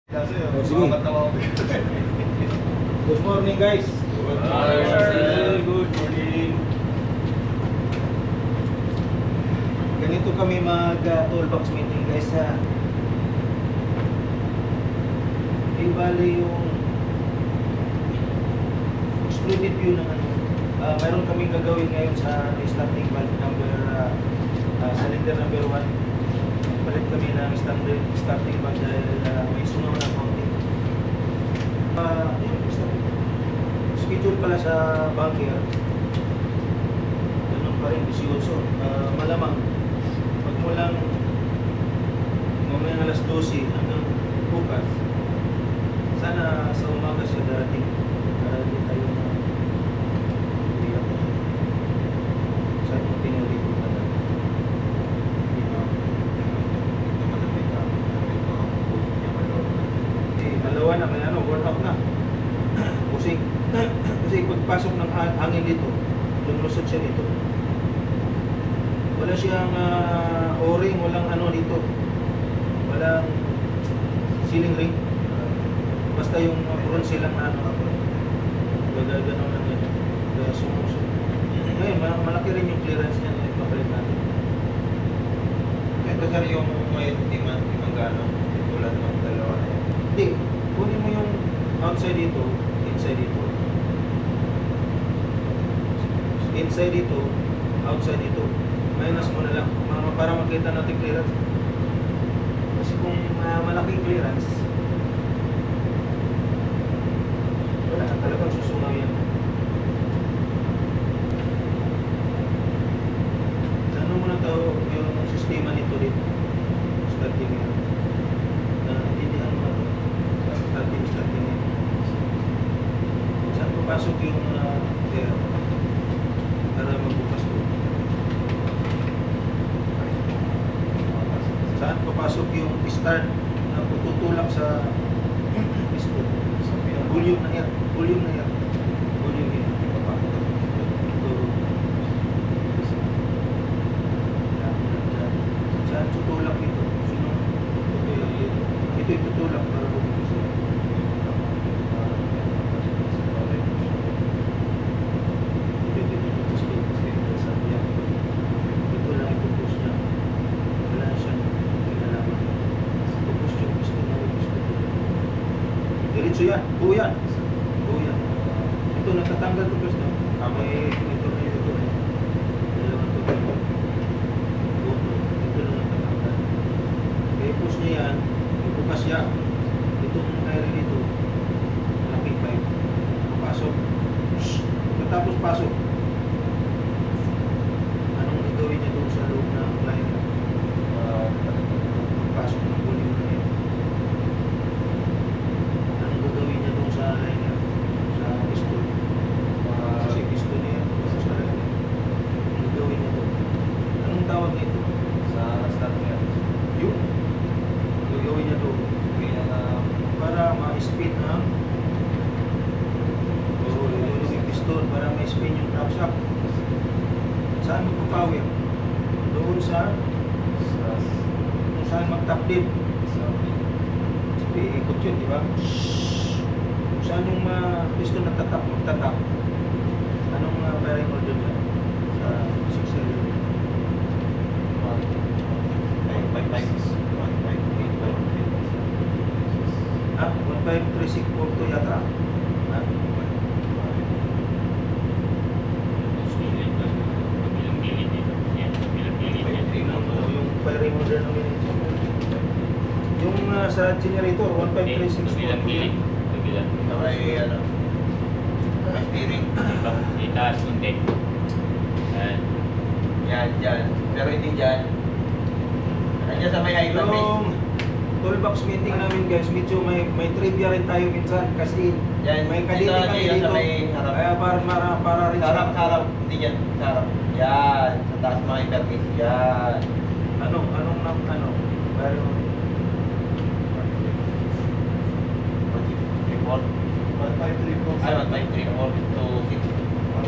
Oh, sige. Good morning guys. Good morning, sir. Good morning. Ganito kami mag-toolbox meeting guys ha. Bali yung excluded view ng ano. Mayroon kaming gagawin ngayon sa starting valve number cylinder number 1. Palit kami ng starting valve dahil may sumaw na konti. Schedule pala sa bunker. Ganun pa rin, 18. Malamang pag mulang mamaya alas 12 hanggang bukas, sana sa umaga siya darating para hindi tayo saan tinulit ko pala. Dalawa na, may ano, worn out na. Kasi pagpasok ng hangin dito, lumusot siya dito. Wala siyang o-ring, walang ano dito. Walang ceiling ring. Basta yung bronze silang ano, gagano na yan. Kaya sumusot. Ngayon, malaki rin yung clearance niya na ipapalit natin. Ito sir yung may timang gano, tulad ng dalawa na yan. Hindi, kunin mo yung outside dito, inside dito. Inside dito, outside dito. Minus mo na lang para makita natin clearance. Kasi kung malaking clearance, wala, talagang susungaw yan. Ano mo na tao yung sistema nito dito? Starting yan. Intindihan mo na ito. Starting yan. Saan papasok yung air? Para magbukas doon. Saan papasok yung start na tutulak sa piston? Yung volume na yan. Volume na yan. Volume yan. Saan tutulak ito? Ito yung tutulak para bukas yan. Diretso yan, buo yan. Buo yan. Ito, natatanggal ito gusto. May ito na ito eh. Dalawang ito dito. Buo ito. Ito na natatanggal. Kaya push niya yan, ibukas yan. Itong air dito, malaking pipe. Pasok. Pagkatapos pasok, anong gagawin niya doon sa loob ng liner? Pasok ng volume na yan. Anong gagawin niya doon sa liner? Sa piston? Kasi piston niya sa liner. Anong gagawin niya doon? Anong tawag nito? Sa start niya. Yun. Anong gagawin niya doon? Para ma-speed ang yung piston, para ma-spin yung camshaft. Saan magpapower? Doon sa kung saan mag-top dead. Ikot yun, di ba? Kung saan yung piston nagtatap, magtatap. Anong bearing order dyan? Sa 6 15364 yata. Yung bearing order namin yung sa generator 15364. May ano, may steering. Itaas kunti. Yan, dyan. Pero hindi dyan. Nandiyan sa may high Yung toolbox meeting namin guys, medyo may trivia rin tayo minsan kasi Yan, may kalite dito, kami dito dito. sa may harap. Kaya para rin Sa harap. Hindi dyan. Sa harap. Yan. Sa taas mga interface. Yan. Anong pero 1534.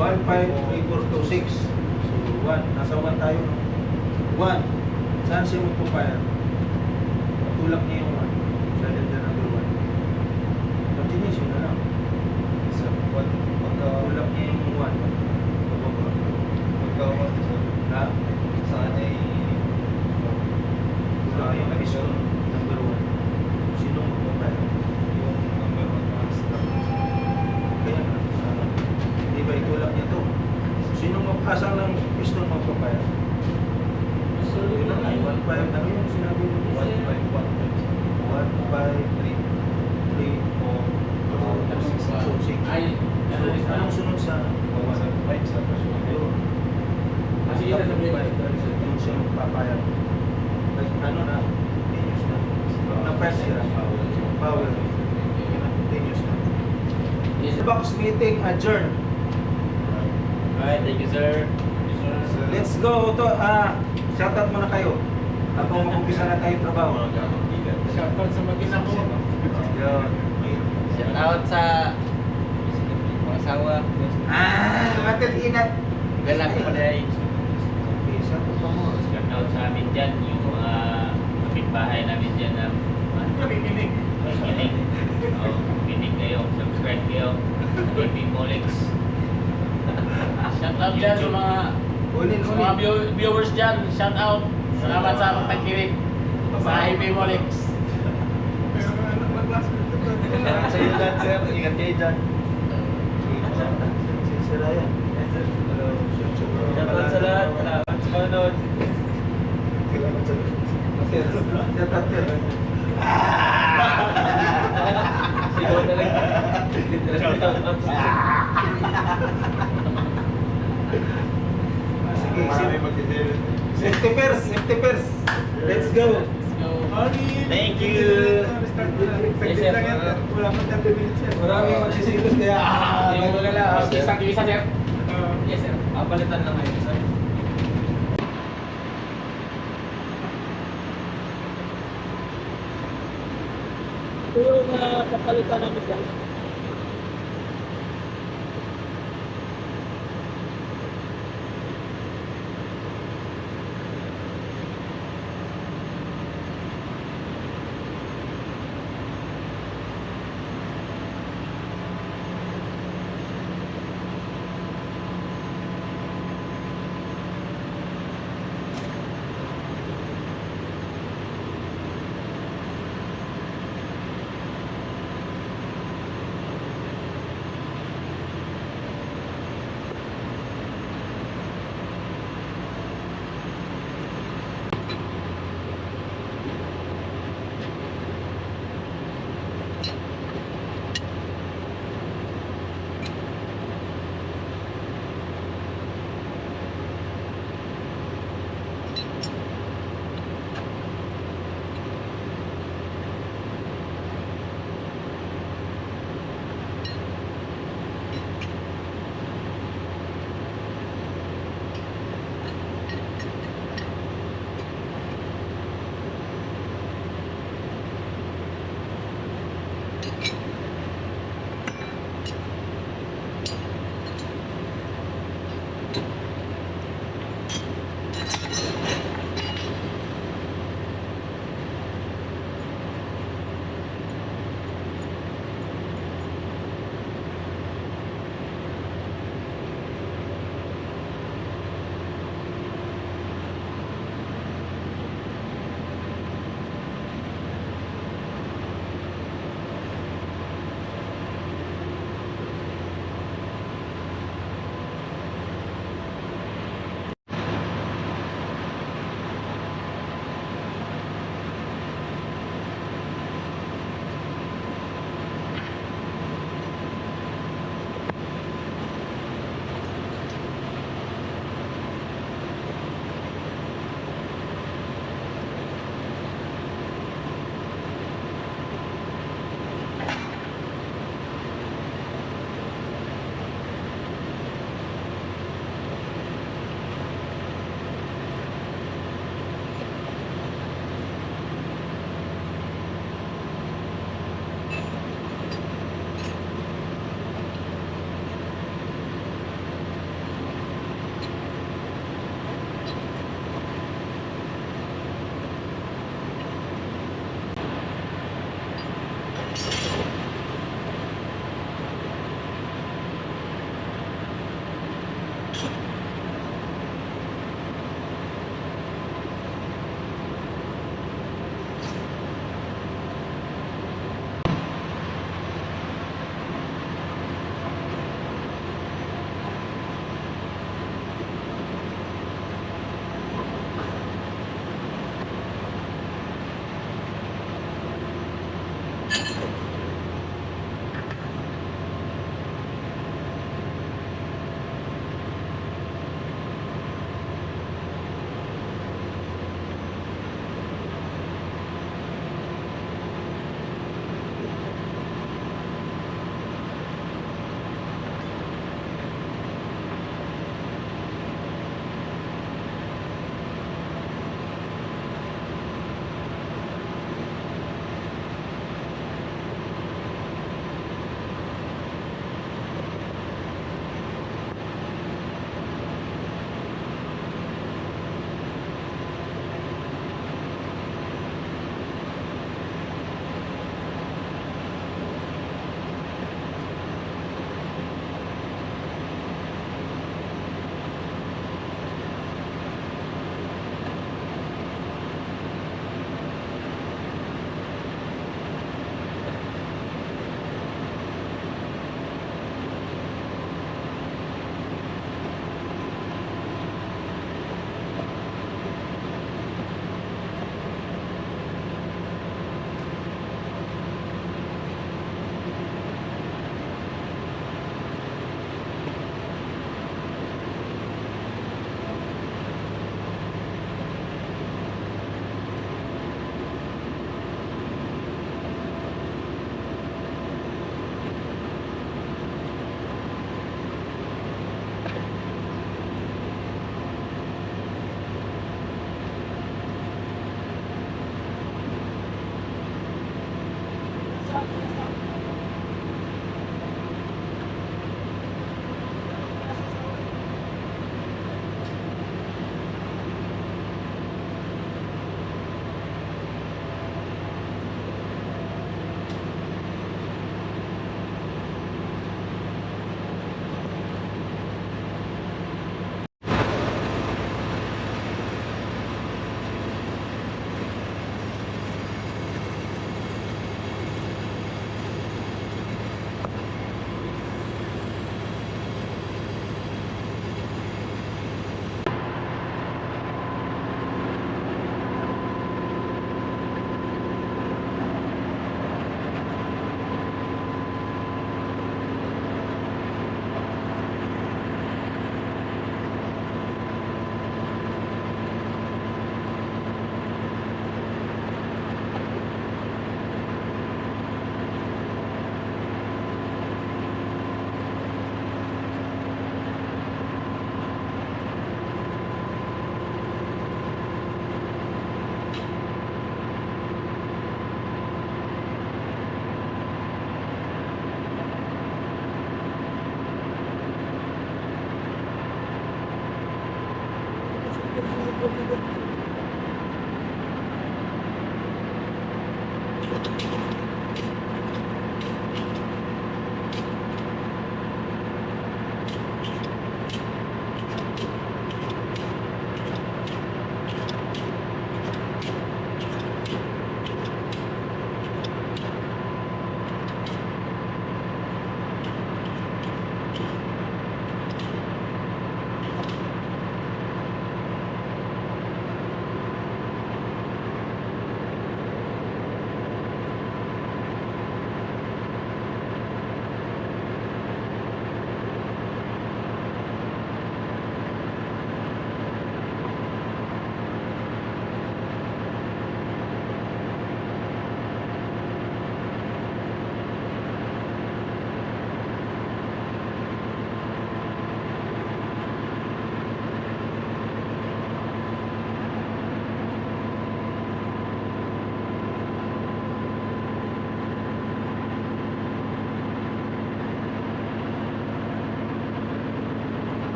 1534226. So 1, nasa 1 tayo. 1. Saan siya magpapaya? Tulak niya yung 1. Cylinder number 1. Anong sunod sa Right sa person. Yun. Kasi yun ang sabihin. Yun siya magpapayag. Kasi ano na, continuous na. Pag na-press siya, power. Continuous na. The box meeting adjourned. Alright, thank you, sir. Let's go. Shoutout muna kayo. Habang mag-umpisa na tayo trabaho. Shoutout sa mag-ina ko. Yun. Shout out sa mga asawa. Matid inat. Galak ko pala ay Okay, shoutout pa mo. shout out sa amin dyan, yung mga kapitbahay namin dyan na Nakikinig. makikinig. Pinig kayo, subscribe kayo. AP Molex. Shout out dyan sa mga viewers dyan. Shout out. Salamat sa akong tagkirig sa IP Molex. Sa iyo lahat, sir. Ingat kayo dyan. Si Ryan. Shoutout sa lahat. Salamat sa panonood. Salamat sa shoutout yun. Sigaw na lang. Sige, safety first, safety first. Let's go. Thank you. Wala pa 30 minutes yan. Maraming magsisilos kaya Isa, sir. Yes, sir. Palitan lang ngayon, sir. Ito yung kapalitan namin dyan.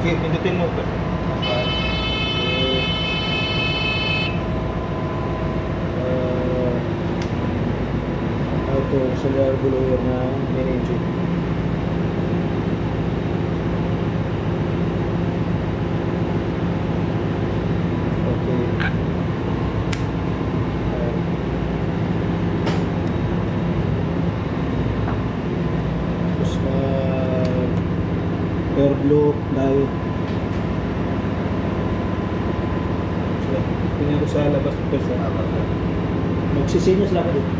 Okay, pindutin mo. Auto solar blower na main engine. Okay. Tapos air blow diode. So, tingnan ko sa labas ng person. Magsisinyos lang ako dito.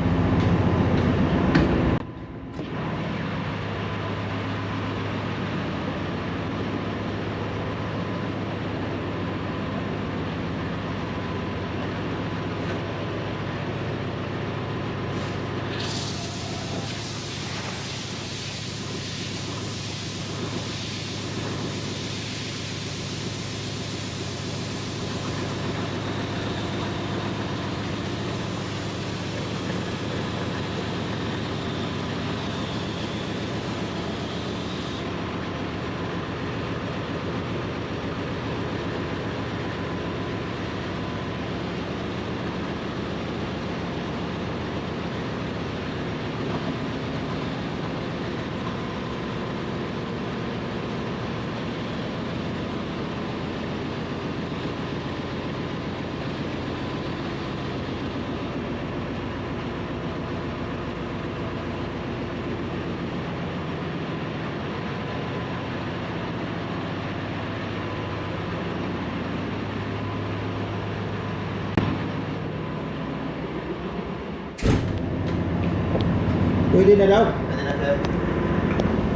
Pwede na daw. Pwede na, sir.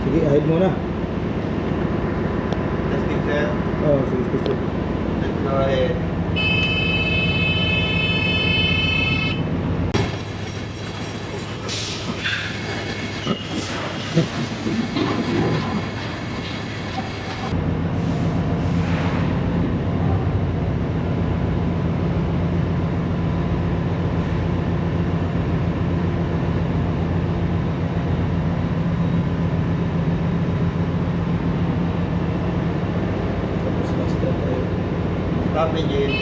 Sige, ahid muna. Testing, sir. Oh, sige, sige. Let's go ahead. Stop engine.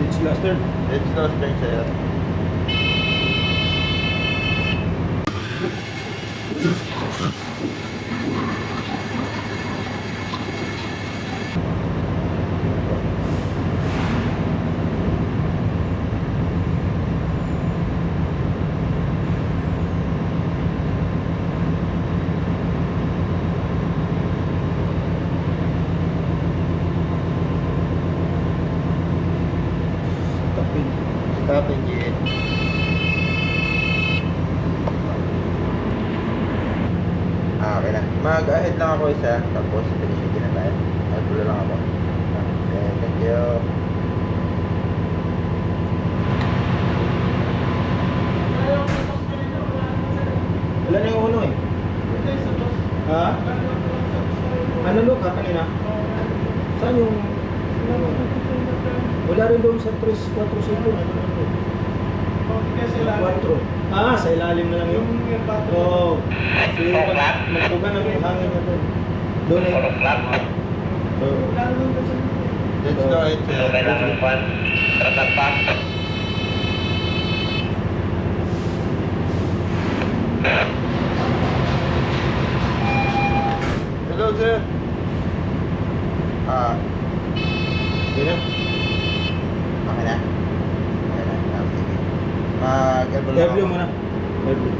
It's last turn. Let's go straight, sir. Tapin. Stop engine. Okay na. Mag-ahead lang ako isa, tapos finish na tayo. Nagpulo lang ako. Okay, thank you. Wala na yung uno eh. Ha? Ano look ha kanina? Saan yung... Wala rin doon sa 3, 4, 5. Kasi lang. 4. Ah, sa ilalim na lang yun. Oo. Kasi magpuga na yung hangin na doon. Doon eh. Oo. Let's go ahead, sir. Hello, sir. Yun na. Okay na? Okay na. Sige. Mag-airball lang W ako. muna. W.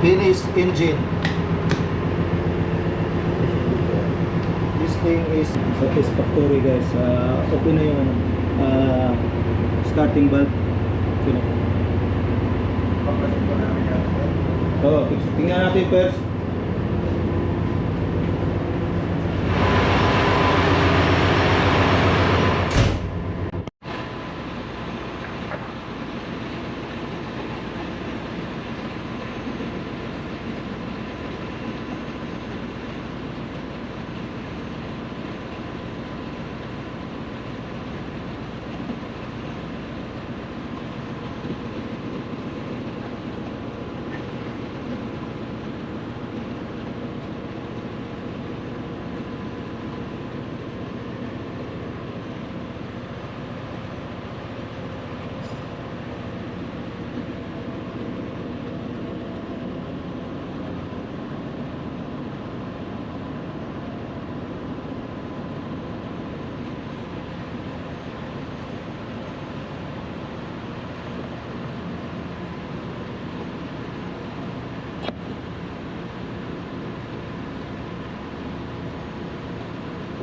Finish engine. This thing is satisfactory guys. Okay na yung ano, starting valve. Okay na. Oo, tingnan natin first.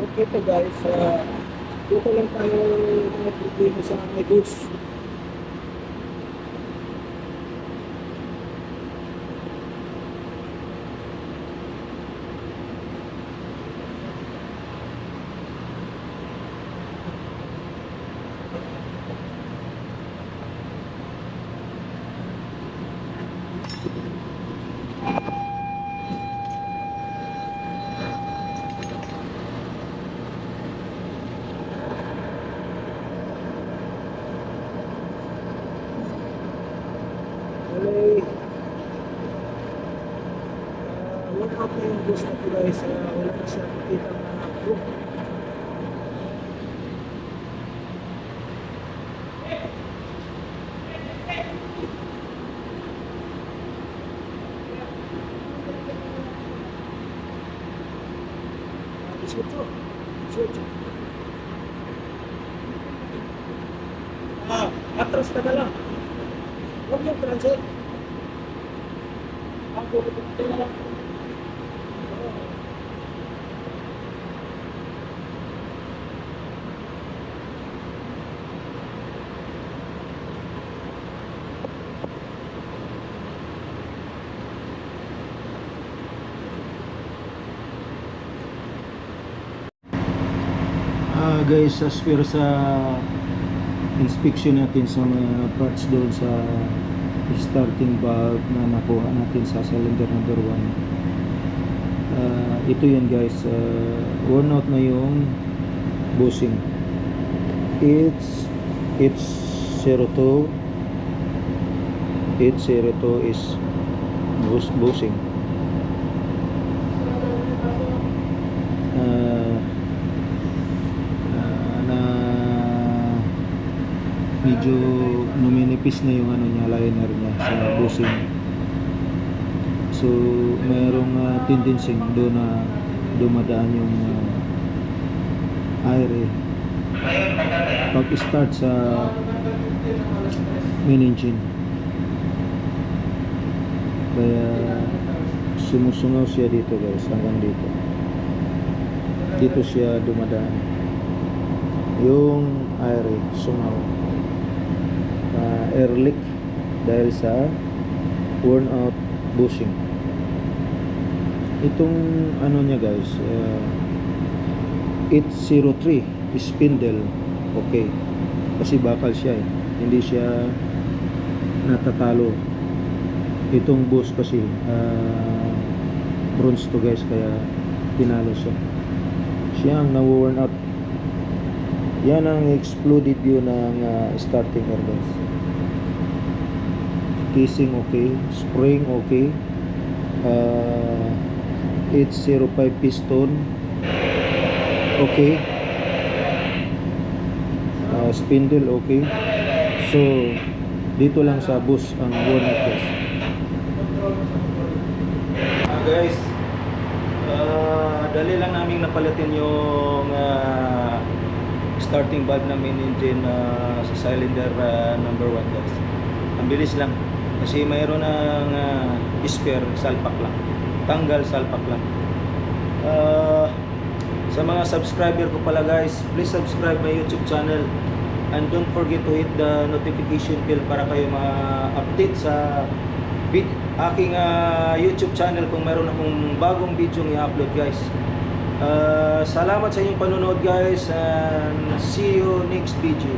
Okay po guys, dito lang tayo dito sa may goods. Wala pa yung gusto ko guys, wala na siya nakita na Atras ka na lang. Huwag yung transit. Ako, ito na lang. Guys, as per sa inspection natin sa mga parts doon sa starting valve na nakuha natin sa cylinder number 1, ito yun guys, worn out na yung bushing. It's 02 is bushing. Medyo numinipis na yung ano niya, liner niya sa bushing. So mayroong tendency doon na dumadaan yung air pag start sa main engine, kaya sumusungaw siya dito guys, hanggang dito siya dumadaan yung air, sungaw, air leak dahil sa worn out bushing. Itong ano niya guys, 803 spindle, okay, kasi bakal siya hindi siya natatalo. Itong bush kasi bronze to guys, kaya tinalo siya ang na-worn out. Yan ang exploded yun ng starting air guys. Casing okay, spring okay, 805 piston okay, spindle okay. So dito lang sa bus ang worn out guys. Guys, dali lang namin napalitin yung starting valve ng main engine sa cylinder number 1 guys. Ang bilis lang kasi mayroon ng spare, salpak lang, tanggal salpak lang. Sa mga subscriber ko pala guys, please subscribe my YouTube channel and don't forget to hit the notification bell para kayo ma-update sa aking YouTube channel kung mayroon akong bagong video i-upload guys. Salamat sa inyong panonood guys, and see you next video.